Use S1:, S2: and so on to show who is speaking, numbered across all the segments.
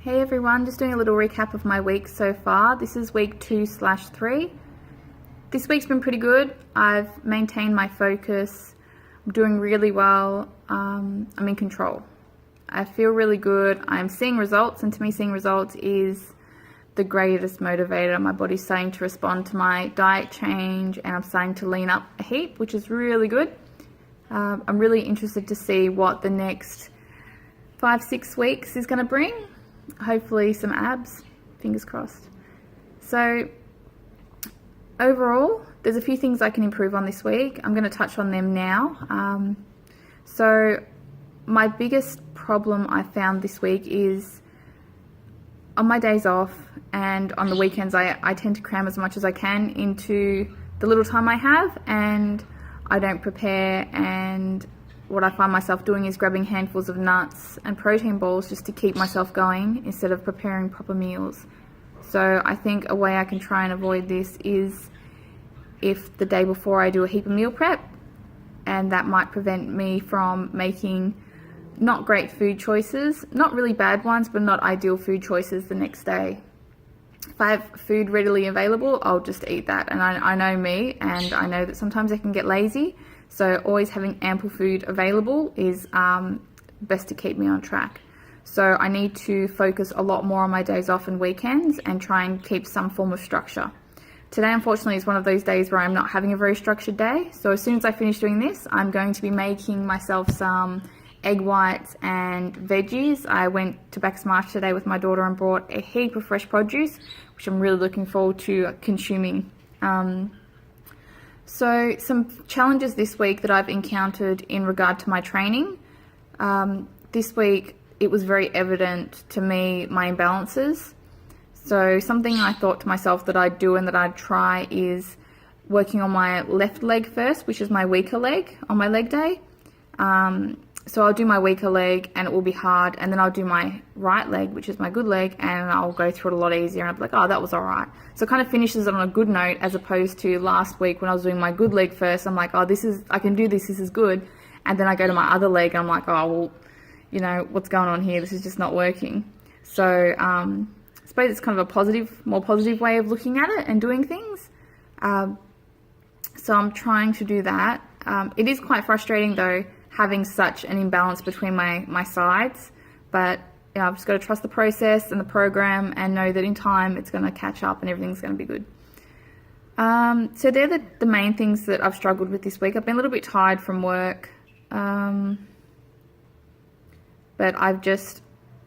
S1: Hey everyone, just doing a little recap of my week so far. This is week 2/3. This week's been pretty good. I've maintained my focus. I'm doing really well. I'm in control. I feel really good. I'm seeing results, and to me seeing results is the greatest motivator. My body's starting to respond to my diet change and I'm starting to lean up a heap, which is really good. I'm really interested to see what the next 5-6 weeks is going to bring. Hopefully some abs, fingers crossed. So overall, there's a few things I can improve on this week. I'm going to touch on them now. So my biggest problem I found this week is on my days off and on the weekends, I tend to cram as much as I can into the little time I have, and I don't prepare, and what I find myself doing is grabbing handfuls of nuts and protein balls just to keep myself going instead of preparing proper meals. So I think a way I can try and avoid this is if the day before I do a heap of meal prep, and that might prevent me from making not great food choices, not really bad ones, but not ideal food choices the next day. If I have food readily available, I'll just eat that. And I know me, and I know that sometimes I can get lazy. So always having ample food available is best to keep me on track. So I need to focus a lot more on my days off and weekends and try and keep some form of structure. Today, unfortunately, is one of those days where I'm not having a very structured day. So as soon as I finish doing this, I'm going to be making myself some egg whites and veggies. I went to Back's March today with my daughter and brought a heap of fresh produce, which I'm really looking forward to consuming. So some challenges this week that I've encountered in regard to my training. This week, it was very evident to me my imbalances. So something I thought to myself that I'd do and that I'd try is working on my left leg first, which is my weaker leg on my leg day. So I'll do my weaker leg and it will be hard, and then I'll do my right leg, which is my good leg, and I'll go through it a lot easier, and I'll be like, oh, that was all right. So it kind of finishes it on a good note, as opposed to last week when I was doing my good leg first. I'm like, oh, I can do this is good. And then I go to my other leg and I'm like, oh, well, you know, what's going on here? This is just not working. So I suppose it's kind of a more positive way of looking at it and doing things. So I'm trying to do that. It is quite frustrating though, having such an imbalance between my sides, but you know, I've just got to trust the process and the program and know that in time it's going to catch up and everything's going to be good. So they're the main things that I've struggled with this week. I've been a little bit tired from work, but I've just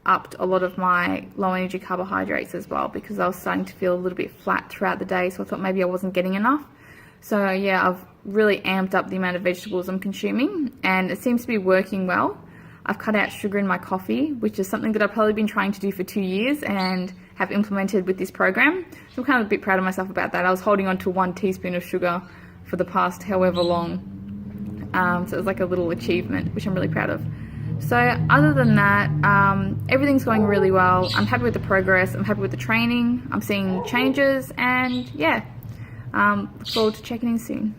S1: upped a lot of my low energy carbohydrates as well, because I was starting to feel a little bit flat throughout the day, so I thought maybe I wasn't getting enough. So yeah, I've really amped up the amount of vegetables I'm consuming, and it seems to be working well. I've cut out sugar in my coffee, which is something that I've probably been trying to do for 2 years and have implemented with this program. So I'm kind of a bit proud of myself about that. I was holding on to 1 teaspoon of sugar for the past however long. So it was like a little achievement, which I'm really proud of. So other than that, everything's going really well. I'm happy with the progress. I'm happy with the training. I'm seeing changes, and yeah, look forward to checking in soon.